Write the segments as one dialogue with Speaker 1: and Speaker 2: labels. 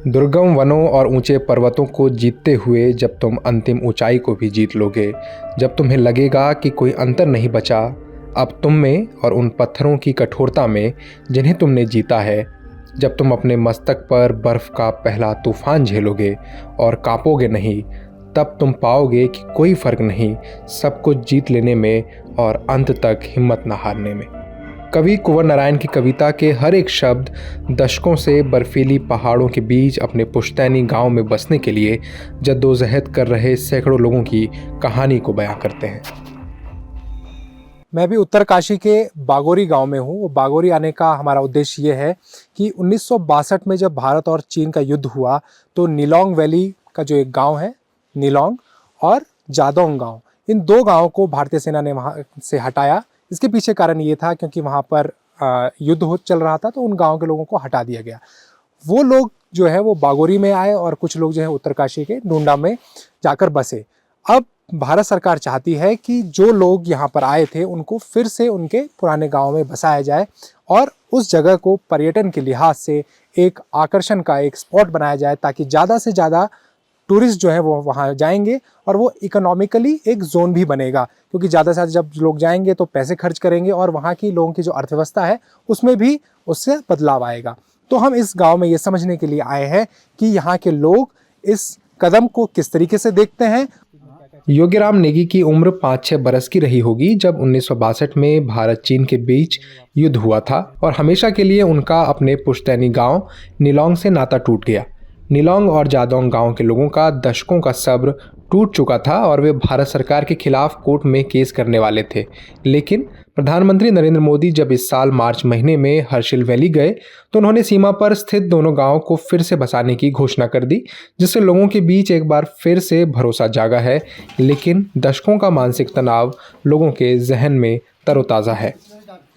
Speaker 1: दुर्गम वनों और ऊंचे पर्वतों को जीतते हुए जब तुम अंतिम ऊंचाई को भी जीत लोगे, जब तुम्हें लगेगा कि कोई अंतर नहीं बचा अब तुम में और उन पत्थरों की कठोरता में जिन्हें तुमने जीता है, जब तुम अपने मस्तक पर बर्फ का पहला तूफान झेलोगे और कांपोगे नहीं, तब तुम पाओगे कि कोई फर्क नहीं सब कुछ जीत लेने में और अंत तक हिम्मत न हारने में। कवि कुंवर नारायण की कविता के हर एक शब्द दशकों से बर्फीली पहाड़ों के बीच अपने पुश्तैनी गांव में बसने के लिए जद्दोजहद कर रहे सैकड़ों लोगों की कहानी को बयां करते हैं। मैं भी उत्तरकाशी के बागोरी गांव में हूं। वो बागोरी आने का हमारा उद्देश्य ये है कि 1962 में जब भारत और चीन का युद्ध हुआ तो नीलोंग वैली का जो एक गांव है नीलोंग और जादोंग गांव, इन दो गांवों को भारतीय सेना ने वहां से हटाया। इसके पीछे कारण ये था क्योंकि वहाँ पर युद्ध हो चल रहा था तो उन गांव के लोगों को हटा दिया गया। वो लोग जो है वो बागोरी में आए और कुछ लोग जो है उत्तरकाशी के डूंडा में जाकर बसे। अब भारत सरकार चाहती है कि जो लोग यहाँ पर आए थे उनको फिर से उनके पुराने गांव में बसाया जाए और उस जगह को पर्यटन के लिहाज से एक आकर्षण का एक स्पॉट बनाया जाए ताकि ज़्यादा से ज़्यादा टूरिस्ट जो है वो वहाँ जाएंगे और वो इकोनॉमिकली एक जोन भी बनेगा, क्योंकि ज़्यादा से ज़्यादा जब लोग जाएंगे तो पैसे खर्च करेंगे और वहाँ की लोगों की जो अर्थव्यवस्था है उसमें भी उससे बदलाव आएगा। तो हम इस गांव में ये समझने के लिए आए हैं कि यहाँ के लोग इस कदम को किस तरीके से देखते हैं। योगीराम नेगी की उम्र 5-6 बरस की रही होगी जब 1962 में भारत चीन के बीच युद्ध हुआ था और हमेशा के लिए उनका अपने पुश्तैनी गांव नीलोंग से नाता टूट गया। नीलोंग और जादोंग गांव के लोगों का दशकों का सब्र टूट चुका था और वे भारत सरकार के खिलाफ कोर्ट में केस करने वाले थे। लेकिन प्रधानमंत्री नरेंद्र मोदी जब इस साल मार्च महीने में हर्षिल वैली गए तो उन्होंने सीमा पर स्थित दोनों गांवों को फिर से बसाने की घोषणा कर दी, जिससे लोगों के बीच एक बार फिर से भरोसा जागा है। लेकिन दशकों का मानसिक तनाव लोगों के जहन में तरोताज़ा है।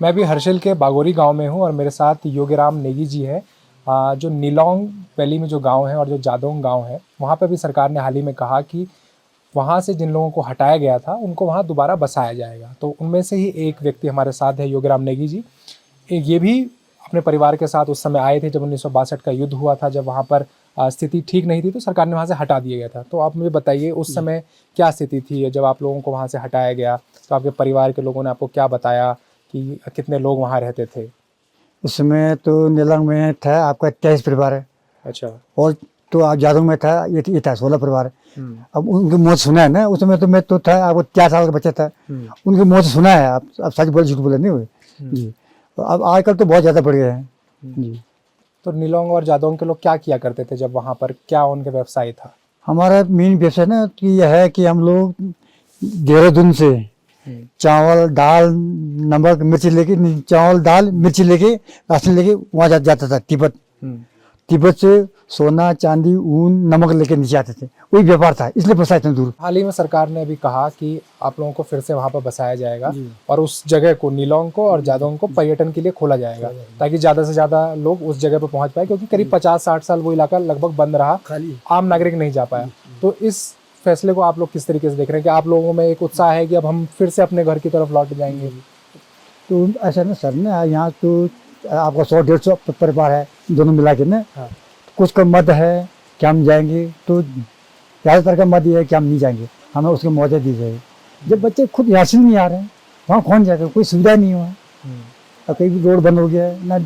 Speaker 1: मैं भी हर्षिल के बागोरी गाँव में हूँ और मेरे साथ योगीराम नेगी जी है। जो नीलोंग वैली में जो गांव है और जो जादोंग गांव है वहाँ पर भी सरकार ने हाल ही में कहा कि वहाँ से जिन लोगों को हटाया गया था उनको वहाँ दोबारा बसाया जाएगा। तो उनमें से ही एक व्यक्ति हमारे साथ है, योगीराम नेगी जी। ये भी अपने परिवार के साथ उस समय आए थे जब 1962 का युद्ध हुआ था, जब वहाँ पर स्थिति ठीक नहीं थी तो सरकार ने वहाँ से हटा दिया गया था। तो आप मुझे बताइए उस समय क्या स्थिति थी जब आप लोगों को वहाँ से हटाया गया, तो आपके परिवार के लोगों ने आपको क्या बताया कि कितने लोग वहाँ रहते थे?
Speaker 2: उस समय तो नीलोंग में था आपका 23 परिवार है।
Speaker 1: अच्छा।
Speaker 2: और तो आप जादोंग में था ये था 16 परिवार। अब उनकी मौत सुना है ना, उस समय तो मैं तो था, आपको 4 साल का बच्चा था। उनकी मौत सुना है आप सच बोले झूठ बोले नहीं हुए जी। तो अब आजकल तो बहुत ज़्यादा बढ़ गए हैं जी।
Speaker 1: तो नीलोंग और जादोंग के लोग क्या किया करते थे जब वहाँ पर, क्या उनके व्यवसाय था?
Speaker 2: हमारा मेन व्यवसाय ना कि यह है कि हम लोग देहरादून से चावल दाल नमक मिर्ची लेके, चावल दाल मिर्ची लेके राशन लेके वहाँ जाता था तिब्बत। तिब्बत से सोना चांदी ऊन नमक लेके नीचे आते थे, वही व्यापार था, इसलिए बसाए इतने दूर।
Speaker 1: हाल ही में सरकार ने अभी कहा कि आप लोगों को फिर से वहाँ पर बसाया जाएगा और उस जगह को नीलोंग को और जादोंग को पर्यटन के लिए खोला जाएगा ताकि ज़्यादा से ज़्यादा लोग उस जगह पर पहुँच पाए, क्योंकि करीब 50-60 साल वो इलाका लगभग बंद रहा, आम नागरिक नहीं जा पाया। तो इस फैसले को आप लोग किस तरीके से देख रहे हैं कि आप लोगों में एक उत्साह है कि अब हम फिर से अपने घर की तरफ लौट जाएंगे?
Speaker 2: तो ऐसा ना सर ना, यहाँ तो आपका 100-150 परिवार है दोनों मिला के ना। हाँ। कुछ का मत है कि हम जाएंगे, तो ज़्यादातर का मत ये है कि हम नहीं जाएंगे, हमें उसकी मौजा दी जाए। जब बच्चे खुद यहाँ से नहीं आ रहे हैं वहाँ कौन जाएगा, कोई सुविधा नहीं हुआ। अब कहीं रोड बंद हो गया है, ना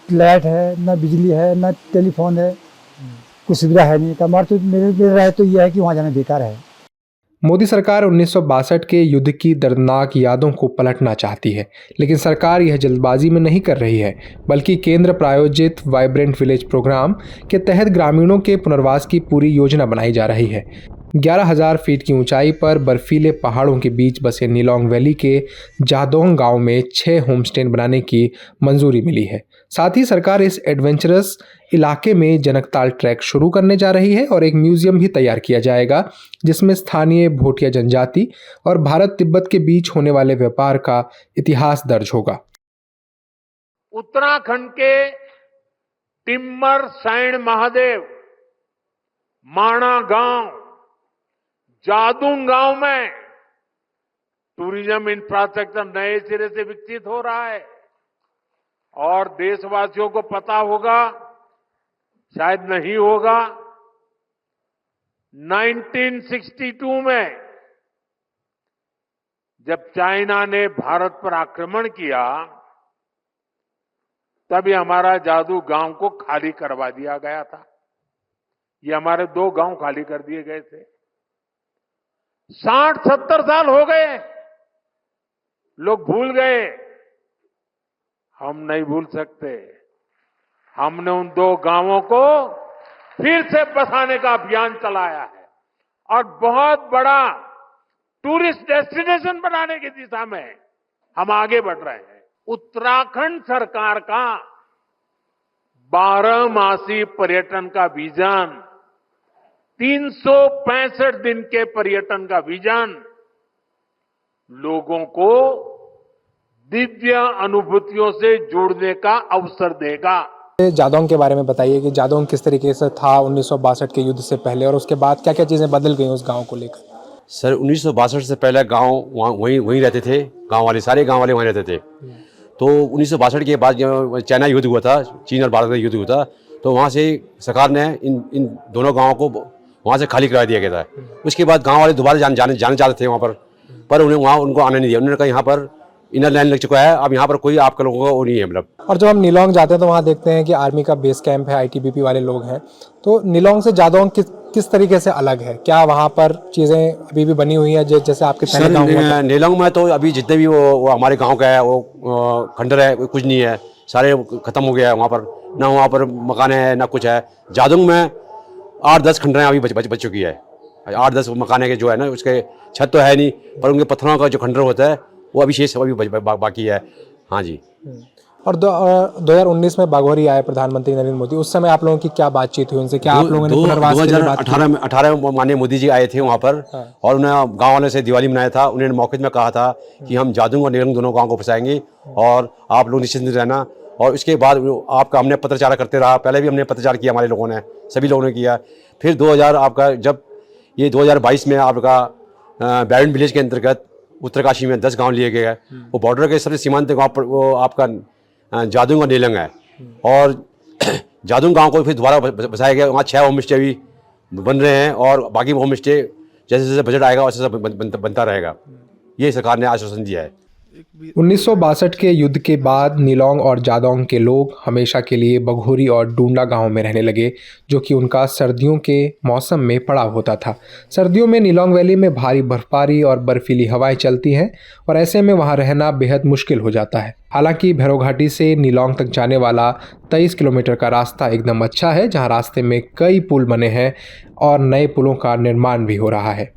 Speaker 2: लाइट है ना बिजली है ना टेलीफोन है, कोई सुविधा है नहीं। तो हमारे तो मेरे राय तो यह है कि वहाँ जाना बेकार है।
Speaker 1: मोदी सरकार 1962 के युद्ध की दर्दनाक यादों को पलटना चाहती है, लेकिन सरकार यह जल्दबाजी में नहीं कर रही है, बल्कि केंद्र प्रायोजित वाइब्रेंट विलेज प्रोग्राम के तहत ग्रामीणों के पुनर्वास की पूरी योजना बनाई जा रही है। 11,000 फीट की ऊंचाई पर बर्फीले पहाड़ों के बीच बसे नीलोंग वैली के जादोंग गांव में 6 होमस्टे बनाने की मंजूरी मिली है। साथ ही सरकार इस एडवेंचरस इलाके में जनकताल ट्रैक शुरू करने जा रही है और एक म्यूजियम भी तैयार किया जाएगा जिसमें स्थानीय भोटिया जनजाति और भारत तिब्बत के बीच होने वाले व्यापार का इतिहास दर्ज होगा।
Speaker 3: उत्तराखंड के टिम्मर सैण महादेव माणा गांव जादोंग गांव में टूरिज्म इंफ्रास्ट्रक्चर नए सिरे से विकसित हो रहा है और देशवासियों को पता होगा शायद नहीं होगा। 1962 में जब चाइना ने भारत पर आक्रमण किया, तभी हमारा जादू गांव को खाली करवा दिया गया था। ये हमारे 2 गांव खाली कर दिए गए थे। 60-70 साल हो गए, लोग भूल गए। हम नहीं भूल सकते। हमने उन 2 गांवों को फिर से बसाने का अभियान चलाया है और बहुत बड़ा टूरिस्ट डेस्टिनेशन बनाने की दिशा में हम आगे बढ़ रहे हैं। उत्तराखंड सरकार का 12 मासी पर्यटन का विजन, 365 दिन के पर्यटन का विजन लोगों को दिव्य अनुभूतियों से जोड़ने का अवसर देगा।
Speaker 1: जादौंग के बारे में बताइए कि जादौंग किस तरीके से था 1962 के युद्ध से पहले, और उसके बाद क्या क्या चीज़ें बदल गई उस गांव को लेकर।
Speaker 4: सर 1962 से पहले गांव वहाँ वहीं रहते थे, गांव वाले सारे गांव वाले वहीं रहते थे। तो 1962 के बाद जब चाइना युद्ध हुआ था, चीन और भारत का युद्ध हुआ था, तो वहाँ से सरकार ने इन दोनों गाँवों को वहाँ से खाली करा दिया गया था। उसके बाद गाँव वाले दोबारा जाने चाहते थे वहाँ पर उन्हें वहाँ उनको आने नहीं दिया। उन्होंने कहा यहाँ पर इनर लाइन लग चुका है, अब यहाँ पर कोई आपके लोगों का वो नहीं है मतलब। और
Speaker 1: जब हम निलोंग जाते हैं तो वहाँ देखते हैं कि आर्मी का बेस कैंप है, आईटीबीपी वाले लोग हैं। तो निलोंग से जादौंग किस तरीके से अलग है? क्या वहाँ पर चीज़ें अभी भी बनी हुई है जैसे आपके पहले गाँव में?
Speaker 4: निलोंग में तो अभी जितने भी वो हमारे गाँव का है, वो खंडर है, कुछ नहीं है, सारे खत्म हो गया है। वहाँ पर ना वहाँ पर मकान है ना कुछ है। जादौंग में 8-10 खंडरें अभी बच चुकी है। 8-10 मकान के जो है ना, उसके छत तो है नहीं, पर उनके पत्थरों का जो खंडर होता है वो अभी शेष अभी बाकी है। हाँ जी।
Speaker 1: और 2019 में बागोरी आए प्रधानमंत्री नरेंद्र मोदी, उस समय आप लोगों की क्या बातचीत हुई उनसे? क्या आप लोगों ने पुनर्वास के लिए बात की?
Speaker 4: 2018 में माननीय मोदी जी आए थे वहाँ पर। हाँ। और उन्हें गाँव वालों से दिवाली मनाया था। उन्होंने मौके में कहा था कि हम जादौंग और निलोंग दोनों गाँव को बसाएंगे और आप लोग निश्चिंत रहना। और उसके बाद आपका हमने पत्रचार करते रहा। पहले भी हमने पत्रचार किया, हमारे लोगों ने, सभी लोगों ने किया। फिर 2022 में आपका बैरन विलेज के अंतर्गत उत्तरकाशी में 10 गांव लिए गए। वो बॉर्डर के सबसे सीमांत गांव पर वो आपका जादौंग और निलोंग है। और जादौंग गांव को फिर दोबारा बसाया गया। वहाँ 6 होम स्टे भी बन रहे हैं और बाकी होम स्टे जैसे जैसे बजट आएगा वैसे बनता रहेगा। ये सरकार ने आश्वासन दिया है।
Speaker 1: 1962 के युद्ध के बाद निलोंग और जादौंग के लोग हमेशा के लिए बघोरी और डूंडा गांव में रहने लगे, जो कि उनका सर्दियों के मौसम में पड़ाव होता था। सर्दियों में निलोंग वैली में भारी बर्फबारी और बर्फीली हवाएं चलती हैं और ऐसे में वहां रहना बेहद मुश्किल हो जाता है। हालांकि भैरो घाटी से निलोंग तक जाने वाला 23 किलोमीटर का रास्ता एकदम अच्छा है, जहाँ रास्ते में कई पुल बने हैं और नए पुलों का निर्माण भी हो रहा है।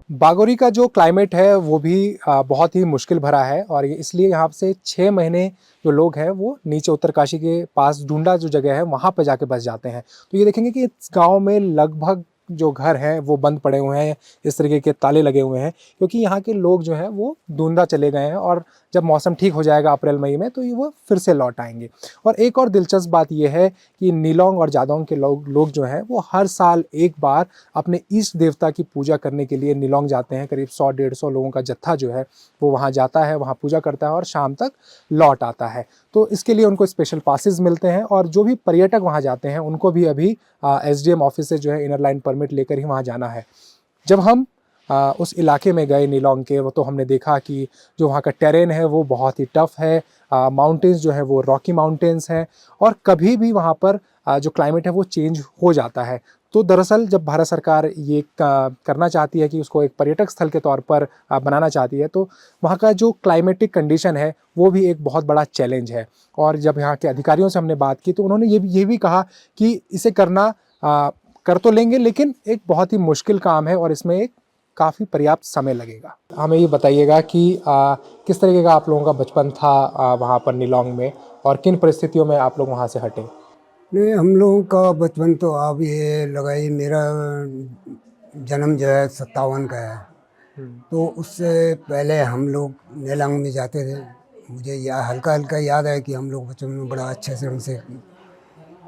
Speaker 1: बागोरी का जो क्लाइमेट है वो भी बहुत ही मुश्किल भरा है और इसलिए यहाँ से 6 महीने जो लोग हैं वो नीचे उत्तरकाशी के पास डूंडा जो जगह है वहाँ पर जाके बस जाते हैं। तो ये देखेंगे कि इस गांव में लगभग जो घर हैं वो बंद पड़े हुए हैं, इस तरीके के ताले लगे हुए हैं, क्योंकि यहाँ के लोग जो हैं वो डूंडा चले गए हैं और जब मौसम ठीक हो जाएगा अप्रैल मई में तो ये वो फिर से लौट आएंगे। और एक और दिलचस्प बात ये है कि निलोंग और जादौंग के लोग जो हैं वो हर साल एक बार अपने इष्ट देवता की पूजा करने के लिए निलोंग जाते हैं। करीब 100-150 लोगों का जत्था जो है वो वहाँ जाता है, वहाँ पूजा करता है और शाम तक लौट आता है। तो इसके लिए उनको स्पेशल पासेस मिलते हैं और जो भी पर्यटक वहाँ जाते हैं उनको भी अभी SDM ऑफिस से जो है इनर लाइन परमिट लेकर ही वहाँ जाना है। जब हम उस इलाके में गए निलोंग के, वो तो हमने देखा कि जो वहाँ का टेरेन है वो बहुत ही टफ है। माउंटेन्स जो है वो रॉकी माउंटेन्स हैं और कभी भी वहाँ पर जो क्लाइमेट है वो चेंज हो जाता है। तो दरअसल जब भारत सरकार ये करना चाहती है कि उसको एक पर्यटक स्थल के तौर पर बनाना चाहती है तो वहाँ का जो क्लाइमेटिक कंडीशन है वो भी एक बहुत बड़ा चैलेंज है। और जब यहाँ के अधिकारियों से हमने बात की तो उन्होंने ये भी कहा कि इसे करना कर तो लेंगे लेकिन एक बहुत ही मुश्किल काम है और इसमें एक काफ़ी पर्याप्त समय लगेगा। हमें ये बताइएगा कि किस तरीके का आप लोगों का बचपन था वहाँ पर निलोंग में और किन परिस्थितियों में आप लोग वहाँ से हटे?
Speaker 5: नहीं, हम लोगों का बचपन तो अब ये लगाई, मेरा जन्म जो है 57 का है, तो उससे पहले हम लोग निलोंग में जाते थे। मुझे हल्का हल्का याद है कि हम लोग बचपन में बड़ा अच्छे से हमसे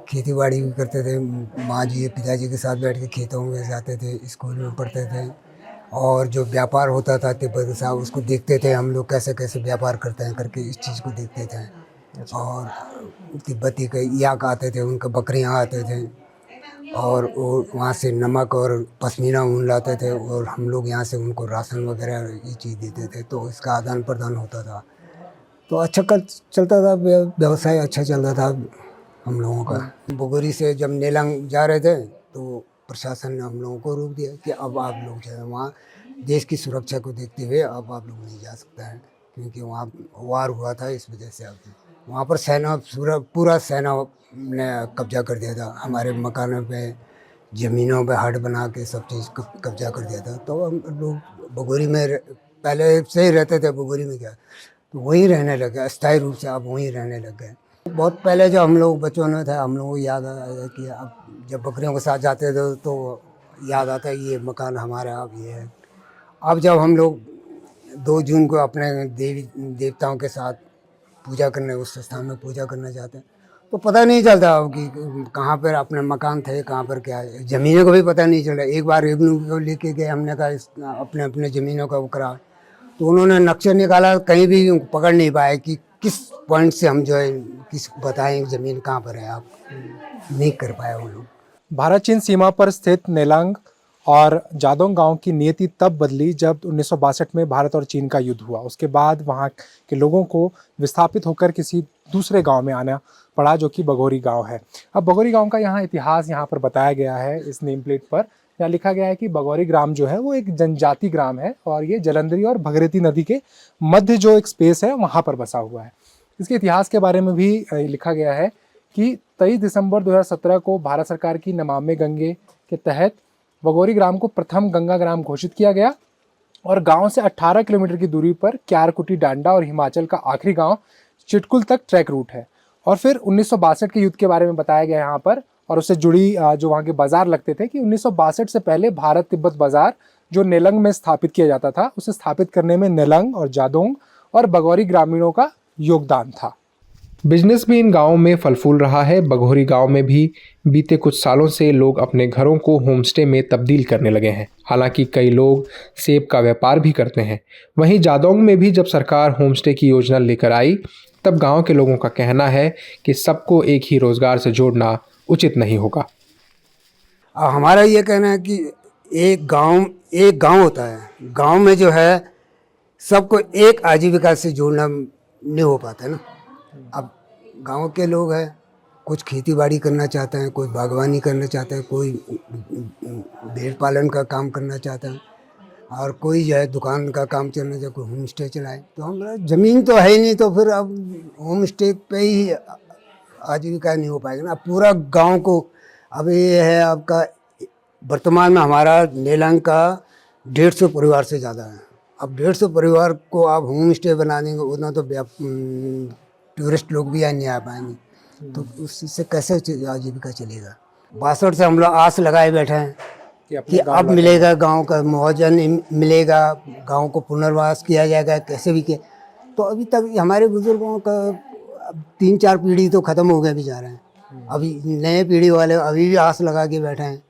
Speaker 5: खेती बाड़ी भी करते थे। माँ जी पिताजी के साथ बैठ के खेतों में जाते थे, स्कूल में पढ़ते थे और जो व्यापार होता था तिब्बत साहब उसको देखते थे हम लोग कैसे कैसे व्यापार करते हैं करके इस चीज़ को देखते थे। और तिब्बती के याक आते थे, उनके बकरियां आते थे, और वो वहाँ से नमक और पश्मीना ऊन लाते थे, और हम लोग यहाँ से उनको राशन वगैरह ये चीज़ देते थे, तो इसका आदान प्रदान होता था। तो अच्छा चलता था, व्यवसाय अच्छा चलता था हम लोगों का। बोगोरी से जब नेलांग जा रहे थे तो प्रशासन ने हम लोगों को रोक दिया कि अब आप लोग जो है वहाँ देश की सुरक्षा को देखते हुए अब आप लोग नहीं जा सकते हैं, क्योंकि वहाँ वार हुआ था, इस वजह से अब वहाँ पर सेना पूरा सेना ने कब्जा कर दिया था। हमारे मकानों पे, ज़मीनों पे हट बना के सब चीज़ कब्जा कर दिया था। तो हम लोग बोगोरी में पहले से ही रहते थे, बोगोरी में क्या, तो वहीं रहने लग गए अस्थायी रूप से, अब वहीं रहने लग गए। बहुत पहले जब हम लोग बच्चों में थे, हम लोगों को याद आया कि अब जब बकरियों के साथ जाते थे तो याद आता है ये मकान हमारा अब ये है। अब जब हम लोग 2 जून को अपने देवी देवताओं के साथ पूजा करने, उस स्थान में पूजा करना चाहते हैं, तो पता नहीं चलता अब कि कहाँ पर अपने मकान थे, कहाँ पर क्या है, ज़मीनों को भी पता नहीं चला। एक बार रेवन्यू को लेके गए, हमने कहा अपने अपने ज़मीनों का वो करा, तो उन्होंने नक्शा निकाला, कहीं भी पकड़ नहीं पाए कि किस पॉइंट से हम जो है किस बताएं ज़मीन कहाँ पर है, आप नहीं कर पाए वो लोग।
Speaker 1: भारत चीन सीमा पर स्थित नेलांग और जादोंग गांव की नियति तब बदली जब 1962 में भारत और चीन का युद्ध हुआ। उसके बाद वहां के लोगों को विस्थापित होकर किसी दूसरे गांव में आना पड़ा, जो कि बघोरी गांव है। अब बघोरी गांव का यहाँ इतिहास यहाँ पर बताया गया है। इस नेम प्लेट पर यहाँ लिखा गया है कि बघोरी ग्राम जो है वो एक जनजाति ग्राम है और ये जलंधरी और भगीरथी नदी के मध्य जो एक स्पेस है वहाँ पर बसा हुआ है। इसके इतिहास के बारे में भी लिखा गया है कि 23 दिसंबर 2017 को भारत सरकार की नमामि गंगे के तहत बघोरी ग्राम को प्रथम गंगा ग्राम घोषित किया गया और गांव से 18 किलोमीटर की दूरी पर क्यारकुटी डांडा और हिमाचल का आखिरी गांव चिटकुल तक ट्रैक रूट है। और फिर 1962 के युद्ध के बारे में बताया गया यहाँ पर, और उससे जुड़ी जो वहाँ के बाजार लगते थे कि 1962 से पहले भारत तिब्बत बाजार जो नेलंग में स्थापित किया जाता था, उसे स्थापित करने में नेलंग और जादोंग और बघोरी ग्रामीणों का योगदान था। बिजनेस भी इन गांवों में फल फूल रहा है। बघोरी गांव में भी बीते कुछ सालों से लोग अपने घरों को होमस्टे में तब्दील करने लगे हैं। हालांकि कई लोग सेब का व्यापार भी करते हैं। वहीं जादोंग में भी जब सरकार होमस्टे की योजना लेकर आई, तब गांव के लोगों का कहना है कि सबको एक ही रोजगार से जोड़ना उचित नहीं होगा।
Speaker 5: हमारा ये कहना है कि एक गांव होता है, गांव में जो है सबको एक आजीविका से जोड़ना नहीं हो पाता ना। अब गांव के लोग हैं, कुछ खेती बाड़ी करना चाहते हैं, कोई बागवानी करना चाहता है, कोई भेड़ पालन का काम करना चाहता है, और कोई जो है दुकान का काम चलना चाहता है, कोई होम स्टे चलाए। तो हमारा ज़मीन तो है ही नहीं, तो फिर अब होम स्टे पे ही आजीविका नहीं हो पाएगा ना। पूरा गांव को अब ये है आपका, वर्तमान में हमारा नेलांग का 150 परिवार से ज़्यादा है। अब 150 परिवार को आप होम स्टे बना देंगे, उतना तो टूरिस्ट लोग भी नहीं आ पाएंगे, तो उससे कैसे आजीविका चलेगा। 62 से हम लोग आस लगाए बैठे हैं कि अब मिलेगा, गांव का मुआवजा मिलेगा, गांव को पुनर्वास किया जाएगा, कैसे भी किया। तो अभी तक हमारे बुजुर्गों का 3-4 पीढ़ी तो ख़त्म हो गए भी जा रहे हैं। अभी नए पीढ़ी वाले अभी भी आस लगा के बैठे हैं,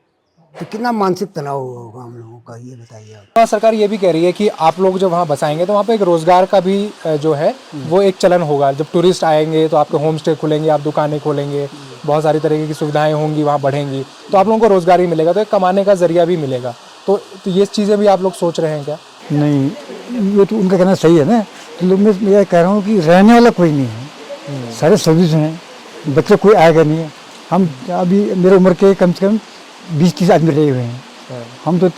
Speaker 5: तो कितना मानसिक तनाव होगा हम लोगों का, ये बताइए आप।
Speaker 1: सरकार ये भी कह रही है कि आप लोग जब वहाँ बसाएंगे तो वहाँ पे एक रोजगार का भी जो है वो एक चलन होगा। जब टूरिस्ट आएंगे तो आपके होम स्टे खुलेंगे, आप दुकानें खोलेंगे, बहुत सारी तरीके की सुविधाएं होंगी, वहाँ बढ़ेंगी, तो आप लोगों को रोजगार ही मिलेगा, तो एक कमाने का जरिया भी मिलेगा। तो ये चीज़ें भी आप लोग सोच रहे हैं क्या?
Speaker 2: नहीं, ये तो उनका कहना सही है ना। तो लोग मैं ये कह रहा हूँ कि रहने वाला कोई नहीं है, सारे सर्विस हैं, बच्चे कोई आएगा नहीं है। हम अभी मेरे उम्र के कम से कम 20-30 आदमी रहे हुए हैं। हम तो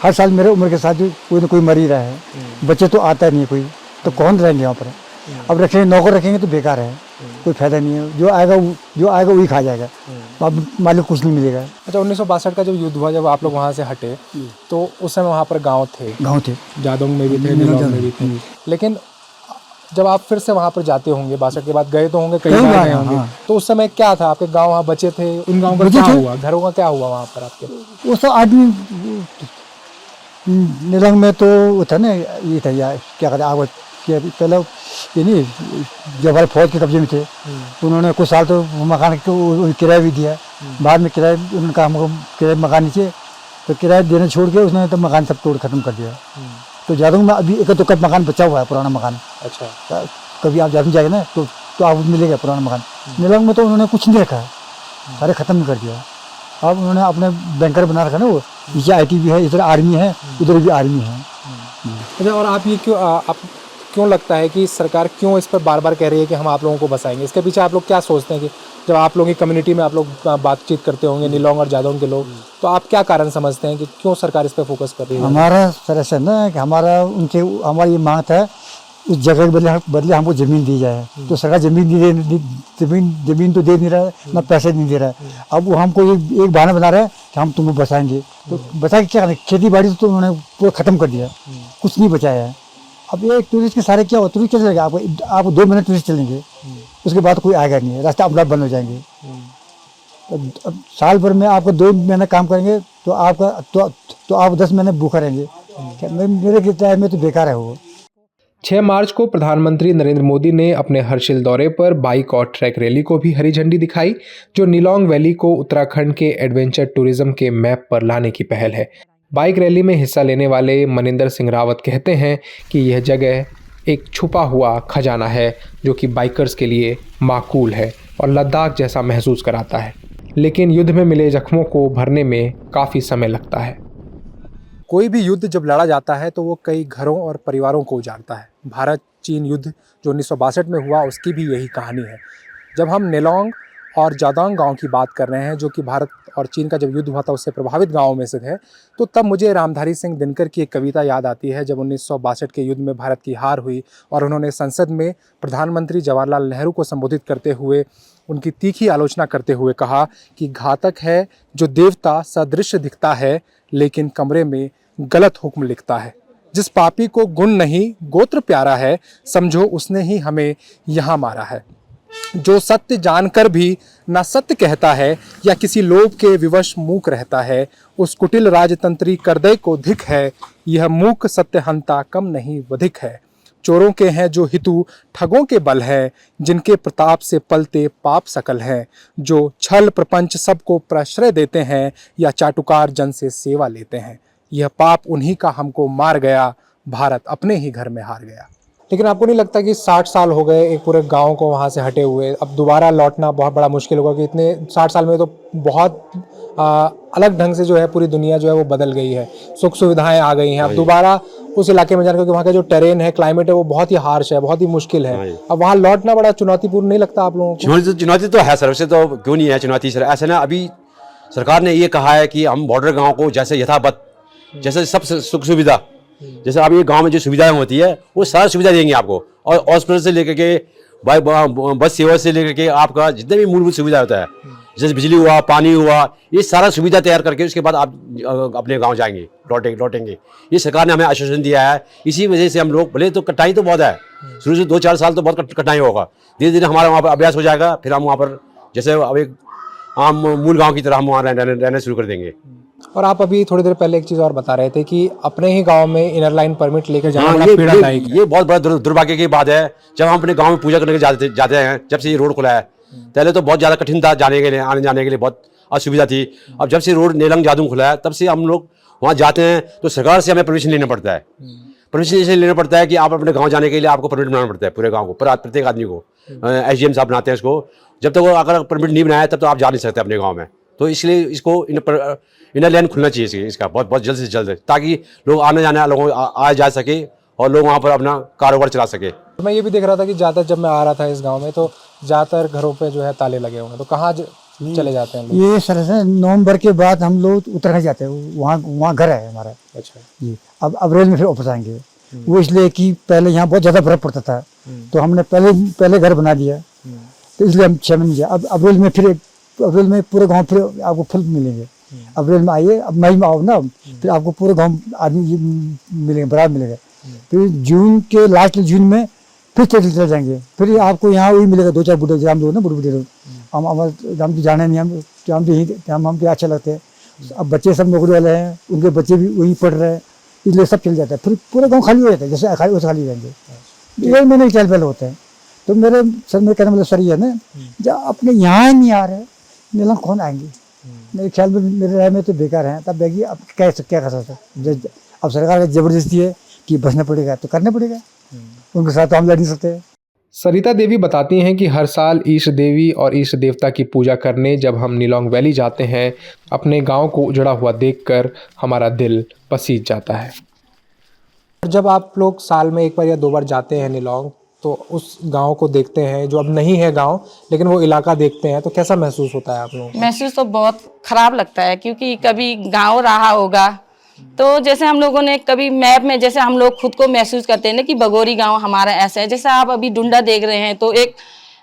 Speaker 2: हर साल मेरे उम्र के साथ कोई ना कोई मर ही रहा है, बच्चे तो आता नहीं है कोई, तो कौन रहेंगे यहाँ पर। अब रखेंगे, नौकर रखेंगे तो बेकार है, कोई फायदा नहीं है। जो आएगा वही खा जाएगा, अब मालिक कुछ नहीं मिलेगा।
Speaker 1: अच्छा, 1962 का जब युद्ध हुआ, जब आप लोग वहाँ से हटे, तो उस समय वहाँ पर गाँव थे, जादोंग में भी थे, नेलांग में भी थे। लेकिन जब आप फिर से वहाँ पर जाते होंगे, 62 के बाद गए तो होंगे, कई बार गए होंगे, तो उस समय क्या था? आपके गांव वहाँ बचे थे, उन गाँव का क्या हुआ, घरों का क्या हुआ वहाँ पर आपके?
Speaker 2: वो सब आदमी नेलांग में तो वो था ना, ये था यार क्या कहते आग के पहले ये नहीं, जब हमारे फौज के कब्जे में थे तो उन्होंने कुछ साल तो मकान को किराया भी दिया। बाद में किराया उन्होंने कहा हमको किराया मकान नीचे, तो किराया देना छोड़ के उसने तो मकान सब तोड़ खत्म कर दिया। तो जादोंग में अभी एक तो मकान बचा हुआ है, पुराना मकान।
Speaker 1: अच्छा,
Speaker 2: कभी आप जादोंग जाएंगे ना तो तो आपको मिलेगा पुराना मकान। नीलम में तो उन्होंने कुछ नहीं रखा है, सारे ख़त्म कर दिया। अब उन्होंने अपने बैंकर बना रखा ना, वो नीचे IT भी है, इधर आर्मी है, उधर भी आर्मी है।
Speaker 1: अच्छा, और आप ये क्यों लगता है कि सरकार क्यों इस पर बार बार कह रही है कि हम आप लोगों को बसाएंगे? इसके पीछे आप लोग क्या सोचते हैं कि जब आप लोगों की कम्युनिटी में आप लोग बातचीत करते होंगे निलोंग और जादौन के लोग, तो आप क्या कारण समझते हैं कि क्यों सरकार इस पर फोकस कर रही है?
Speaker 2: हमारा सर ऐसा ना कि हमारी ये मांग है उस जगह के बदले हमको ज़मीन दी जाए। तो सरकार ज़मीन तो दे नहीं रहा है, ना पैसे नहीं दे रहा है। अब वो हमको एक बहाना बना रहा है कि हम तुमको बसाएंगे। तो बचा के क्या करें? खेती बाड़ी तो उन्होंने पूरा ख़त्म कर दिया, कुछ नहीं बचाया है। अब ये टूरिस्ट के सारे क्या हो, टूरिस्ट कैसे चलेगा? आप 2 महीने टूरिस्ट चलेंगे, उसके बाद कोई आएगा नहीं, रास्ता अपना बंद हो जाएंगे। अब साल भर में आपको 2 महीने काम करेंगे तो आप 10 महीने भूखा रहेंगे। मेरे टाइम में तो बेकार है वो।
Speaker 1: 6 मार्च को प्रधानमंत्री नरेंद्र मोदी ने अपने हर्षिल दौरे पर बाइक और ट्रैक रैली को भी हरी झंडी दिखाई, जो निलोंग वैली को उत्तराखंड के एडवेंचर टूरिज्म के मैप पर लाने की पहल है। बाइक रैली में हिस्सा लेने वाले मनिंदर सिंह रावत कहते हैं कि यह जगह एक छुपा हुआ खजाना है जो कि बाइकर्स के लिए माकूल है और लद्दाख जैसा महसूस कराता है, लेकिन युद्ध में मिले जख्मों को भरने में काफ़ी समय लगता है। कोई भी युद्ध जब लड़ा जाता है तो वो कई घरों और परिवारों को उजाड़ता है। भारत चीन युद्ध जो 1962 में हुआ, उसकी भी यही कहानी है। जब हम निलोंग और जादौन गांव की बात कर रहे हैं, जो कि भारत और चीन का जब युद्ध हुआ था उससे प्रभावित गांवों में से है, तो तब मुझे रामधारी सिंह दिनकर की एक कविता याद आती है। जब 1962 के युद्ध में भारत की हार हुई और उन्होंने संसद में प्रधानमंत्री जवाहरलाल नेहरू को संबोधित करते हुए उनकी तीखी आलोचना करते हुए कहा कि घातक है जो देवता सदृश दिखता है, लेकिन कमरे में गलत हुक्म लिखता है। जिस पापी को गुण नहीं गोत्र प्यारा है, समझो उसने ही हमें यहाँ मारा है। जो सत्य जानकर भी ना सत्य कहता है या किसी लोभ के विवश मूक रहता है, उस कुटिल राजतंत्री करदय को धिक है। यह मूक सत्यहंता कम नहीं वधिक है। चोरों के हैं जो हितु ठगों के बल है, जिनके प्रताप से पलते पाप सकल हैं। जो छल प्रपंच सबको प्रश्रय देते हैं या चाटुकार जन से सेवा लेते हैं। यह पाप उन्हीं का हमको मार गया, भारत अपने ही घर में हार गया। लेकिन आपको नहीं लगता कि 60 साल हो गए एक पूरे गांव को वहाँ से हटे हुए, अब दोबारा लौटना बहुत बड़ा मुश्किल होगा? कि इतने 60 साल में तो बहुत अलग ढंग से जो है पूरी दुनिया जो है वो बदल गई है, सुख सुविधाएं आ गई हैं। अब दोबारा उस इलाके में जाना, क्योंकि वहाँ का जो टेरेन है, क्लाइमेट है, वो बहुत ही हार्श है, बहुत ही मुश्किल है। अब वहाँ लौटना बड़ा चुनौतीपूर्ण नहीं लगता आप लोगों को?
Speaker 4: चुनौती तो है सर, वैसे तो क्यों नहीं है चुनौती सर। ऐसे ना, अभी सरकार ने ये कहा है कि हम बॉर्डर गाँव को जैसे यथावत, जैसे सब सुख सुविधा, जैसे आप ये गांव में जो सुविधाएं होती है वो सारी सुविधा देंगे आपको, और हॉस्पिटल से लेकर के बस सेवा से लेकर के आपका जितने भी मूलभूत सुविधा होता है, जैसे बिजली हुआ, पानी हुआ, ये सारा सुविधा तैयार करके उसके बाद आप अपने गांव जाएंगे, लौटेंगे। ये सरकार ने हमें आश्वासन दिया है। इसी वजह से हम लोग, भले तो कठिनाई तो बहुत है, शुरू से 2-4 साल तो बहुत कठिनाई होगा, धीरे धीरे हमारा वहाँ पर अभ्यास हो जाएगा। फिर हम वहाँ पर जैसे अब एक आम मूल गाँव की तरह हम वहाँ रहना शुरू कर देंगे।
Speaker 1: और आप अभी थोड़ी देर पहले एक चीज़ और बता रहे थे कि अपने ही गांव में इनर लाइन परमिट लेकर जाना बड़ा पीड़ादायक है।
Speaker 4: ये बहुत बड़ा दुर्भाग्य की बात है। जब हम अपने गांव में पूजा करने के जाते हैं, जब से ये रोड खुला है, पहले तो बहुत ज़्यादा कठिन था जाने के लिए, आने जाने के लिए बहुत असुविधा थी। अब जब से रोड नेलंग जादौन खुला है, तब से हम लोग वहाँ जाते हैं तो सरकार से हमें परमिशन लेना पड़ता है। परमिशन लेना पड़ता है कि आप अपने गाँव जाने के लिए आपको परमिट बनाना पड़ता है, पूरे गाँव को, प्रत्येक आदमी को। SDM साहब बनाते हैं इसको। जब तक वो अगर परमिट नहीं बनाया तब तो आप जा नहीं सकते अपने गाँव में। तो इसलिए इसको इनर लाइन खुलना चाहिए इसका बहुत जल्द से जल्द, ताकि लोग आने जाने लोगों आ जा सके और लोग वहाँ पर अपना कारोबार चला सके।
Speaker 1: तो मैं ये भी देख रहा था कि ज़्यादातर जब मैं आ रहा था इस गांव में, तो ज़्यादातर घरों पे जो है ताले लगे हुए हैं, तो कहाँ चले जाते हैं लोग?
Speaker 2: ये सर से नवंबर के बाद हम लोग उत्तराखंड जाते हैं, वहाँ घर है हमारा।
Speaker 1: अच्छा
Speaker 2: जी, अब अप्रैल में फिर वापस आएंगे। वो इसलिए कि पहले यहाँ बहुत ज़्यादा बर्फ पड़ता था, तो हमने पहले घर बना दिया, तो इसलिए हम 6 महीने। अब अप्रैल में पूरे गाँव फिर आपको फुल मिलेंगे। अप्रैल में आइए, अब मई में आओ ना, फिर आपको पूरे गाँव आदमी मिलेंगे, बराबर मिलेगा। फिर जून के लास्ट जून में फिर चले जाएंगे। फिर आपको यहाँ वही मिलेगा, 2-4 बूढ़े हम लोग ना, बूढ़े लोग। हम तो जाने नहीं, हम तो अच्छा लगते हैं। अब बच्चे सब नौकरी वाले हैं, उनके बच्चे भी वही पढ़ रहे हैं, इसलिए सब चल जाता है। फिर पूरे गाँव खाली हो जाता है, जैसे खाली रहेंगे। 1 महीने के पहले होते हैं। तो मेरे कहने मतलब सर ये है ना, जब अपने यहाँ नहीं आ रहे, निलंग कौन आएंगे? मेरे ख्याल में, मेरे राय में तो बेकार हैं। तब देखिए अब क्या कर सकते। अब सरकार की जबरदस्ती है कि बचना पड़ेगा तो करना पड़ेगा, उनके साथ तो हम लड़ नहीं सकते।
Speaker 1: सरिता देवी बताती हैं कि हर साल ईष्ट देवी और ईष्ट देवता की पूजा करने जब हम निलोंग वैली जाते हैं, अपने गांव को उजड़ा हुआ देखकर हमारा दिल पसीज जाता है।
Speaker 6: जब आप लोग साल में एक बार या 2 बार जाते हैं निलोंग, तो उस गांव को देखते हैं जो अब नहीं है गांव, लेकिन वो इलाका देखते हैं, तो कैसा महसूस होता है आप लोगों को?
Speaker 7: महसूस तो बहुत खराब लगता है, क्योंकि कभी गांव रहा होगा तो जैसे हम लोगों ने कभी मैप में जैसे हम लोग खुद को महसूस करते हैं ना कि बगोरी गांव हमारा ऐसा है, जैसे आप अभी डुंडा देख रहे हैं तो एक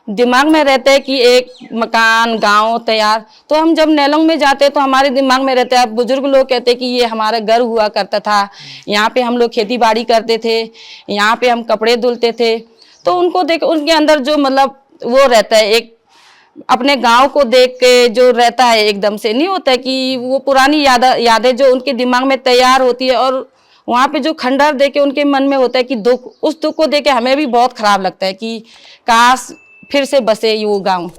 Speaker 7: दिमाग में रहता है कि एक मकान गांव तैयार। तो हम जब नेलोंग में जाते हैं तो हमारे दिमाग में रहता है, बुजुर्ग लोग कहते हैं कि ये हमारा घर हुआ करता था, यहाँ पे हम लोग खेती बाड़ी करते थे, यहाँ पे हम कपड़े धुलते थे। तो उनको देख उनके अंदर जो मतलब वो रहता है, एक अपने गांव को देख के जो रहता है, एकदम से नहीं होता है कि वो पुरानी यादें जो उनके दिमाग में तैयार होती है, और वहाँ पे जो खंडहर देख के उनके मन में होता है कि दुख, उस दुख को देख के हमें भी बहुत खराब लगता है कि काश फिर से बसे वो गांव।